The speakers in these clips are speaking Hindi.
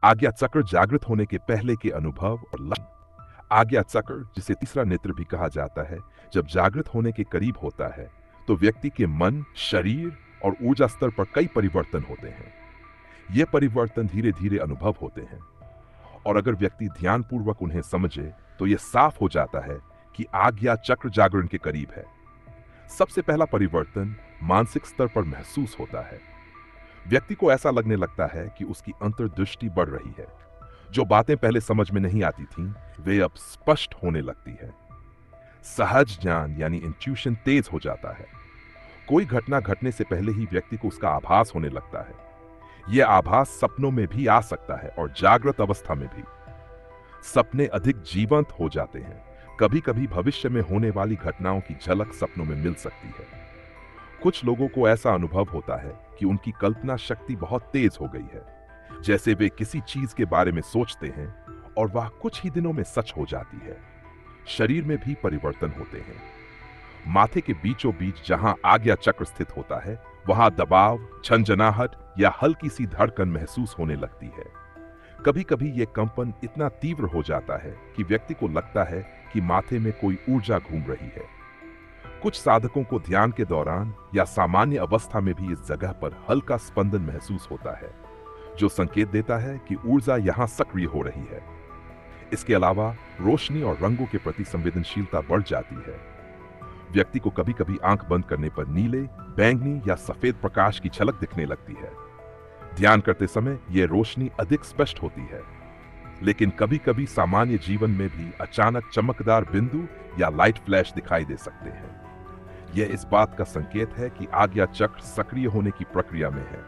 आज्ञा चक्र जागृत होने के पहले के अनुभव और लक्षण। आज्ञा चक्र, जिसे तीसरा नेत्र भी कहा जाता है, जब जागृत होने के करीब होता है तो व्यक्ति के मन, शरीर और ऊर्जा स्तर पर कई परिवर्तन होते हैं। ये परिवर्तन धीरे धीरे अनुभव होते हैं और अगर व्यक्ति ध्यानपूर्वक उन्हें समझे तो यह साफ हो जाता है कि आज्ञा चक्र जागरण के करीब है। सबसे पहला परिवर्तन मानसिक स्तर पर महसूस होता है। व्यक्ति को ऐसा लगने लगता है कि उसकी अंतर्दृष्टि बढ़ रही है। जो बातें पहले समझ में नहीं आती थीं, वे अब स्पष्ट होने लगती है। सहज ज्ञान यानी इंट्यूशन तेज हो जाता है। कोई घटना घटने से पहले ही व्यक्ति को उसका आभास होने लगता है। यह आभास सपनों में भी आ सकता है और जागृत अवस्था में भी। सपने अधिक जीवंत हो जाते हैं। कभी कभी भविष्य में होने वाली घटनाओं की झलक सपनों में मिल सकती है। कुछ लोगों को ऐसा अनुभव होता है कि उनकी कल्पना शक्ति बहुत तेज हो गई है, जैसे वे किसी चीज के बारे में सोचते हैं और वह कुछ ही दिनों में सच हो जाती है। शरीर में भी परिवर्तन होते हैं। माथे के बीचों बीच जहां आज्ञा चक्र स्थित होता है, वहां दबाव, झंझनाहट या हल्की सी धड़कन महसूस होने लगती है। कभी कभी यह कंपन इतना तीव्र हो जाता है कि व्यक्ति को लगता है कि माथे में कोई ऊर्जा घूम रही है। कुछ साधकों को ध्यान के दौरान या सामान्य अवस्था में भी इस जगह पर हल्का स्पंदन महसूस होता है, जो संकेत देता है कि ऊर्जा यहां सक्रिय हो रही है। इसके अलावा रोशनी और रंगों के प्रति संवेदनशीलता बढ़ जाती है। व्यक्ति को कभी कभी आंख बंद करने पर नीले, बैंगनी या सफेद प्रकाश की झलक दिखने लगती है। ध्यान करते समय यह रोशनी अधिक स्पष्ट होती है, लेकिन कभी कभी सामान्य जीवन में भी अचानक चमकदार बिंदु या लाइट फ्लैश दिखाई दे सकते हैं। यह इस बात का संकेत है कि आज्ञा चक्र सक्रिय होने की प्रक्रिया में है।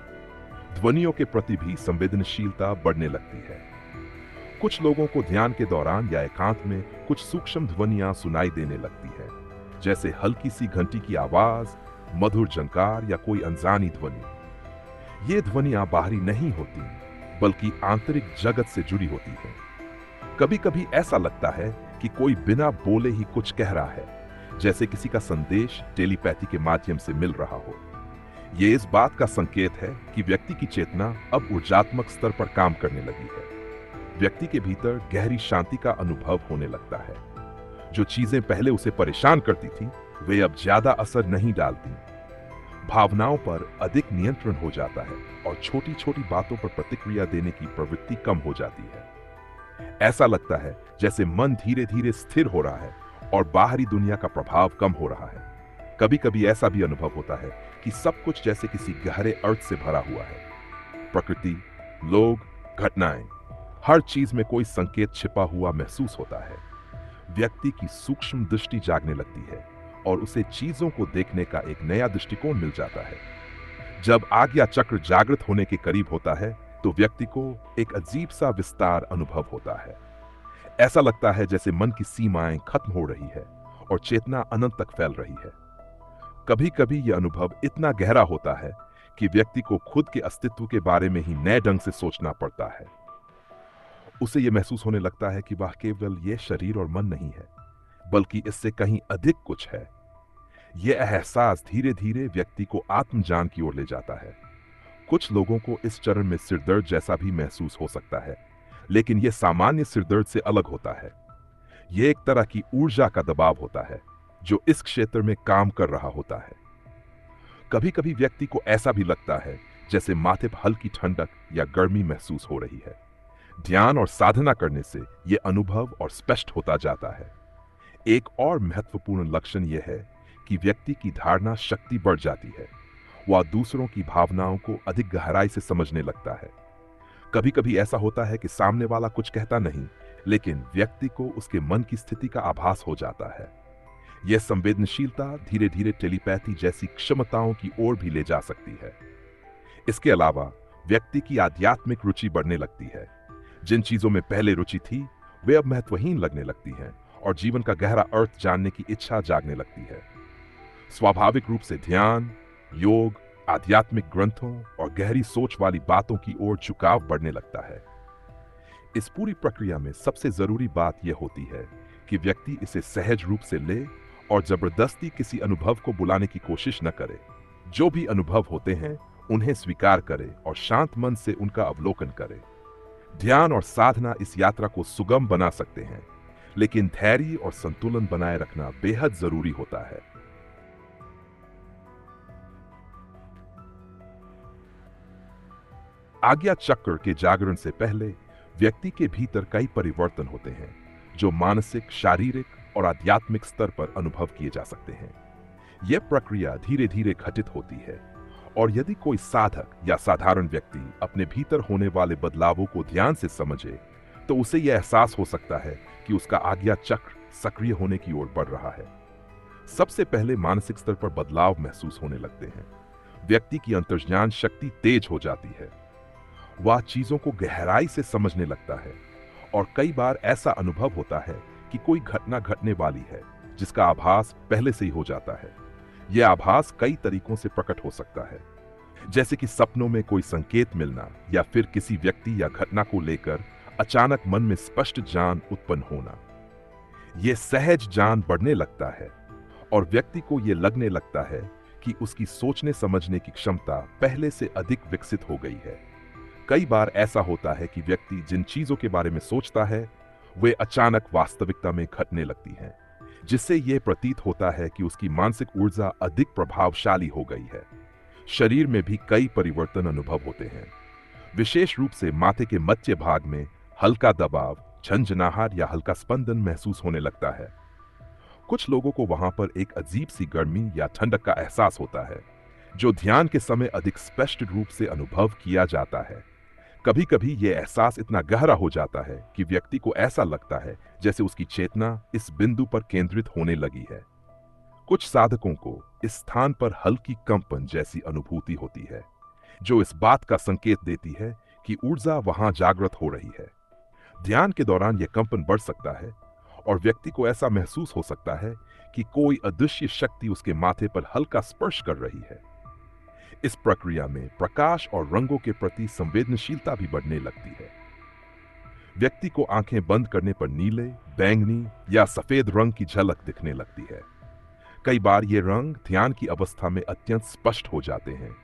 ध्वनियों के प्रति भी संवेदनशीलता बढ़ने लगती है। कुछ लोगों को ध्यान के दौरान या एकांत में कुछ सूक्ष्म ध्वनियां सुनाई देने लगती है, जैसे हल्की सी घंटी की आवाज, मधुर झंकार या कोई अनजानी ध्वनि। ये ध्वनियां बाहरी नहीं होती, बल्कि आंतरिक जगत से जुड़ी होती हैं। कभी कभी ऐसा लगता है कि कोई बिना बोले ही कुछ कह रहा है, जैसे किसी का संदेश टेलीपैथी के माध्यम से मिल रहा हो। यह इस बात का संकेत है कि व्यक्ति की चेतना अब ऊर्जात्मक स्तर पर काम करने लगी है। व्यक्ति के भीतर गहरी शांति का अनुभव होने लगता है। जो चीजें पहले उसे परेशान करती थी, वे अब ज्यादा असर नहीं डालती। भावनाओं पर अधिक नियंत्रण हो जाता है और छोटी छोटी बातों पर प्रतिक्रिया देने की प्रवृत्ति कम हो जाती है। ऐसा लगता है जैसे मन धीरे धीरे स्थिर हो रहा है और बाहरी दुनिया का प्रभाव कम हो रहा है। कभी कभी ऐसा भी अनुभव होता है कि सब कुछ जैसे किसी गहरे अर्थ से भरा हुआ है। प्रकृति, लोग, घटनाएं, हर चीज में कोई संकेत छिपा हुआ महसूस होता है। व्यक्ति की सूक्ष्म दृष्टि जागने लगती है और उसे चीजों को देखने का एक नया दृष्टिकोण मिल जाता है। जब आज्ञा चक्र जागृत होने के करीब होता है तो व्यक्ति को एक अजीब सा विस्तार अनुभव होता है। ऐसा लगता है जैसे मन की सीमाएं खत्म हो रही है और चेतना अनंत तक फैल रही है। कभी कभी यह अनुभव इतना गहरा होता है कि व्यक्ति को खुद के अस्तित्व के बारे में ही नए ढंग से सोचना पड़ता है। उसे यह महसूस होने लगता है कि वह केवल यह शरीर और मन नहीं है, बल्कि इससे कहीं अधिक कुछ है। यह एहसास धीरे धीरे व्यक्ति को आत्मज्ञान की ओर ले जाता है। कुछ लोगों को इस चरण में सिरदर्द जैसा भी महसूस हो सकता है, लेकिन यह सामान्य सिरदर्द से अलग होता है। यह एक तरह की ऊर्जा का दबाव होता है जो इस क्षेत्र में काम कर रहा होता है। कभी कभी व्यक्ति को ऐसा भी लगता है जैसे माथे पर हल्की ठंडक या गर्मी महसूस हो रही है। ध्यान और साधना करने से यह अनुभव और स्पष्ट होता जाता है। एक और महत्वपूर्ण लक्षण यह है कि व्यक्ति की धारणा शक्ति बढ़ जाती है। वह दूसरों की भावनाओं को अधिक गहराई से समझने लगता है। कभी कभी ऐसा होता है कि सामने वाला कुछ कहता नहीं, लेकिन व्यक्ति को उसके मन की स्थिति का आभास हो जाता है। यह संवेदनशीलता धीरे धीरे टेलीपैथी जैसी क्षमताओं की ओर भी ले जा सकती है। इसके अलावा व्यक्ति की आध्यात्मिक रुचि बढ़ने लगती है। जिन चीजों में पहले रुचि थी, वे अब महत्वहीन लगने लगती हैं और जीवन का गहरा अर्थ जानने की इच्छा जागने लगती है। स्वाभाविक रूप से ध्यान, योग, आध्यात्मिक ग्रंथों और गहरी सोच वाली बातों की ओर झुकाव बढ़ने लगता है। इस पूरी प्रक्रिया में सबसे जरूरी बात यह होती है कि व्यक्ति इसे सहज रूप से ले और जबरदस्ती किसी अनुभव को बुलाने की कोशिश न करे। जो भी अनुभव होते हैं उन्हें स्वीकार करे और शांत मन से उनका अवलोकन करे। ध्यान और साधना इस यात्रा को सुगम बना सकते हैं, लेकिन धैर्य और संतुलन बनाए रखना बेहद जरूरी होता है। आज्ञा चक्र के जागरण से पहले व्यक्ति के भीतर कई परिवर्तन होते हैं जो मानसिक, शारीरिक और आध्यात्मिक स्तर पर अनुभव किए जा सकते हैं। यह प्रक्रिया धीरे धीरे घटित होती है, और यदि कोई साधक या साधारण व्यक्ति अपने भीतर होने वाले बदलावों को ध्यान से समझे तो उसे यह एहसास हो सकता है कि उसका आज्ञा चक्र सक्रिय होने की ओर बढ़ रहा है। सबसे पहले मानसिक स्तर पर बदलाव महसूस होने लगते हैं। व्यक्ति की अंतर्ज्ञान शक्ति तेज हो जाती है, वह चीजों को गहराई से समझने लगता है, और कई बार ऐसा अनुभव होता है कि कोई घटना घटने वाली है जिसका आभास पहले से ही हो जाता है। यह आभास कई तरीकों से प्रकट हो सकता है, जैसे कि सपनों में कोई संकेत मिलना, या फिर किसी व्यक्ति या घटना को लेकर अचानक मन में स्पष्ट ज्ञान उत्पन्न होना। यह सहज ज्ञान बढ़ने लगता है और व्यक्ति को यह लगने लगता है कि उसकी सोचने समझने की क्षमता पहले से अधिक विकसित हो गई है। कई बार ऐसा होता है कि व्यक्ति जिन चीजों के बारे में सोचता है वे अचानक वास्तविकता में घटने लगती हैं, जिससे यह प्रतीत होता है कि उसकी मानसिक ऊर्जा अधिक प्रभावशाली हो गई है। शरीर में भी कई परिवर्तन अनुभव होते हैं। विशेष रूप से माथे के मध्य भाग में हल्का दबाव, झंझनाहट या हल्का स्पंदन महसूस होने लगता है। कुछ लोगों को वहां पर एक अजीब सी गर्मी या ठंडक का एहसास होता है, जो ध्यान के समय अधिक स्पष्ट रूप से अनुभव किया जाता है। कभी कभी यह एहसास इतना गहरा हो जाता है कि व्यक्ति को ऐसा लगता है जैसे उसकी चेतना इस बिंदु पर केंद्रित होने लगी है। कुछ साधकों को इस स्थान पर हल्की कंपन जैसी अनुभूति होती है, जो इस बात का संकेत देती है कि ऊर्जा वहां जागृत हो रही है। ध्यान के दौरान यह कंपन बढ़ सकता है और व्यक्ति को ऐसा महसूस हो सकता है कि कोई अदृश्य शक्ति उसके माथे पर हल्का स्पर्श कर रही है। इस प्रक्रिया में प्रकाश और रंगों के प्रति संवेदनशीलता भी बढ़ने लगती है। व्यक्ति को आंखें बंद करने पर नीले, बैंगनी या सफेद रंग की झलक दिखने लगती है। कई बार ये रंग ध्यान की अवस्था में अत्यंत स्पष्ट हो जाते हैं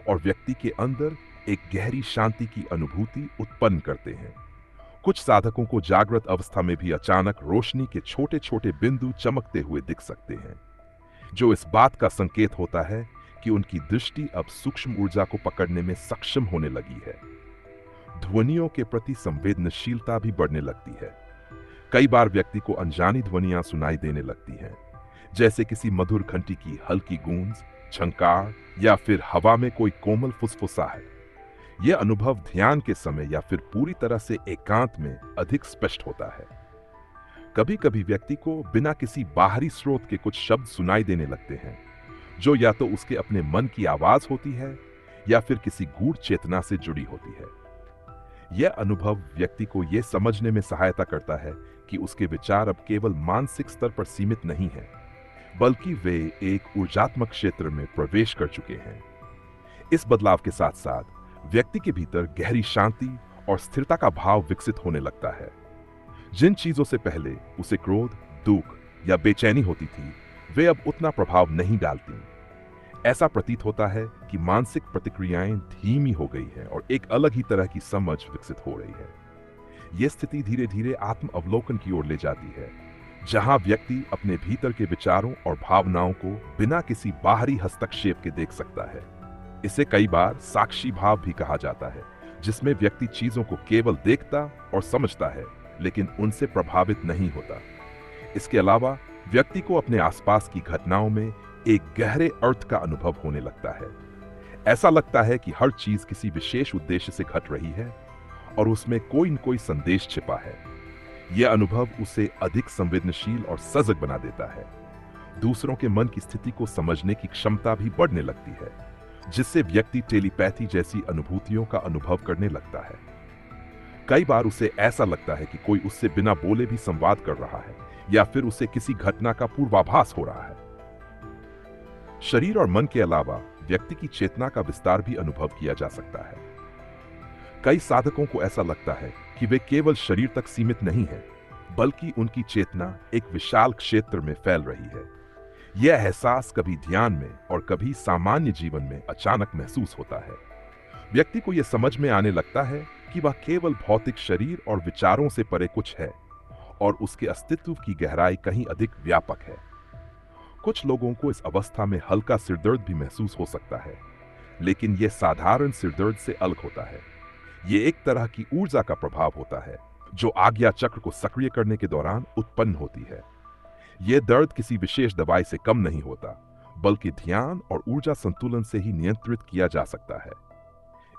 और व्यक्ति के अंदर एक गहरी शांति की अनुभूति उत्पन्न करते हैं। कुछ साधकों को जागृत अवस्था में भी अचानक रोशनी के छोटे छोटे बिंदु चमकते हुए दिख सकते हैं, जो इस बात का संकेत होता है कि उनकी दृष्टि अब सूक्ष्म ऊर्जा को पकड़ने में सक्षम होने लगी है। ध्वनियों के प्रति संवेदनशीलता भी बढ़ने लगती है। कई बार व्यक्ति को अनजानी ध्वनियां सुनाई देने लगती हैं, जैसे किसी मधुर घंटी की हल्की गूंज, झंकार या फिर हवा में कोई कोमल फुसफुसाहट। यह अनुभव ध्यान के समय या फिर पूरी तरह से एकांत में अधिक स्पष्ट होता है। कभी कभी व्यक्ति को बिना किसी बाहरी स्रोत के कुछ शब्द सुनाई देने लगते हैं, जो या तो उसके अपने मन की आवाज होती है या फिर किसी गूढ़ चेतना से जुड़ी होती है। यह अनुभव व्यक्ति को यह समझने में सहायता करता है कि उसके विचार अब केवल मानसिक स्तर पर सीमित नहीं हैं, बल्कि वे एक ऊर्जात्मक क्षेत्र में प्रवेश कर चुके हैं। इस बदलाव के साथ साथ व्यक्ति के भीतर गहरी शांति और स्थिरता का भाव विकसित होने लगता है। जिन चीजों से पहले उसे क्रोध, दुख या बेचैनी होती थी, वे अब उतना प्रभाव नहीं डालती। ऐसा प्रतीत होता है कि मानसिक प्रतिक्रियाएं धीमी हो गई हैं और एक अलग ही तरह की समझ विकसित हो रही है। यह स्थिति धीरे धीरे आत्म अवलोकन की ओर ले जाती है, जहां व्यक्ति अपने भीतर के विचारों और भावनाओं को बिना किसी बाहरी हस्तक्षेप के देख सकता है। इसे कई बार साक्षी भाव भी कहा जाता है, जिसमें व्यक्ति चीजों को केवल देखता और समझता है, लेकिन उनसे प्रभावित नहीं होता। इसके अलावा व्यक्ति को अपने आसपास की घटनाओं में एक गहरे अर्थ का अनुभव होने लगता है। ऐसा लगता है कि हर चीज किसी विशेष उद्देश्य से घट रही है और उसमें कोई न कोई संदेश छिपा है। यह अनुभव उसे अधिक संवेदनशील और सजग बना देता है। दूसरों के मन की स्थिति को समझने की क्षमता भी बढ़ने लगती है, जिससे व्यक्ति टेलीपैथी जैसी अनुभूतियों का अनुभव करने लगता है। कई बार उसे ऐसा लगता है कि कोई उससे बिना बोले भी संवाद कर रहा है या फिर उसे किसी घटना का पूर्वाभास हो रहा है। शरीर और मन के अलावा व्यक्ति की चेतना का विस्तार भी अनुभव किया जा सकता है। कई साधकों को ऐसा लगता है कि वे केवल शरीर तक सीमित नहीं हैं, बल्कि उनकी चेतना एक विशाल क्षेत्र में फैल रही है। यह एहसास कभी ध्यान में और कभी सामान्य जीवन में अचानक महसूस होता है। व्यक्ति को यह समझ में आने लगता है कि वह केवल भौतिक शरीर और विचारों से परे कुछ है और उसके अस्तित्व की गहराई कहीं अधिक व्यापक है। कुछ लोगों को इस अवस्था में हल्का सिरदर्द भी महसूस हो सकता है, लेकिन यह साधारण सिरदर्द से अलग होता है। यह एक तरह की ऊर्जा का प्रभाव होता है जो आज्ञा चक्र को सक्रिय करने के दौरान उत्पन्न होती है। यह दर्द किसी विशेष दवाई से कम नहीं होता, बल्कि ध्यान और ऊर्जा संतुलन से ही नियंत्रित किया जा सकता है।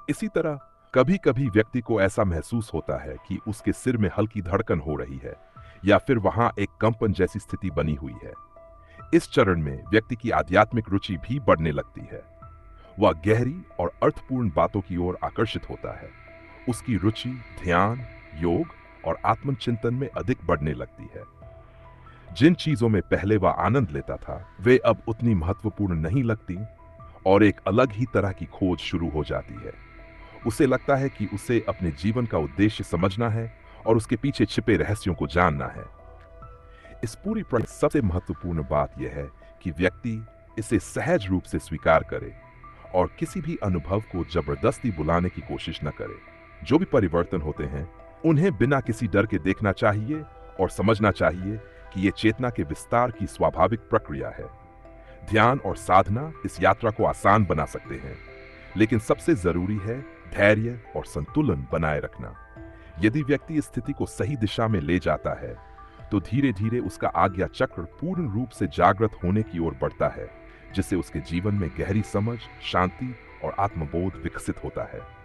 इसी तरह कभी कभी व्यक्ति को ऐसा महसूस होता है कि उसके सिर में हल्की धड़कन हो रही है या फिर वहां एक कंपन जैसी स्थिति बनी हुई है। इस चरण में व्यक्ति की आध्यात्मिक रुचि भी बढ़ने लगती है। वह गहरी और अर्थपूर्ण बातों की ओर आकर्षित होता है। उसकी रुचि ध्यान, योग और आत्मचिंतन में अधिक बढ़ने लगती है। जिन चीजों में पहले वह आनंद लेता था, वे अब उतनी महत्वपूर्ण नहीं लगती और एक अलग ही तरह की खोज शुरू हो जाती है। उसे लगता है कि उसे अपने जीवन का उद्देश्य समझना है और उसके पीछे छिपे रहस्यों को जानना है। इस पूरी प्रक्रिया में सबसे महत्वपूर्ण बात यह है कि व्यक्ति इसे सहज रूप से स्वीकार करे और किसी भी अनुभव को जबरदस्ती बुलाने की कोशिश न करे। जो भी परिवर्तन होते हैं, उन्हें बिना किसी डर के देखना चाहिए और समझना चाहिए कि यह चेतना के विस्तार की स्वाभाविक प्रक्रिया है। ध्यान और साधना इस यात्रा को आसान बना सकते हैं, लेकिन सबसे जरूरी है धैर्य और संतुलन बनाए रखना। यदि व्यक्ति इस स्थिति को सही दिशा में ले जाता है, तो धीरे धीरे उसका आज्ञा चक्र पूर्ण रूप से जागृत होने की ओर बढ़ता है, जिससे उसके जीवन में गहरी समझ, शांति और आत्मबोध विकसित होता है।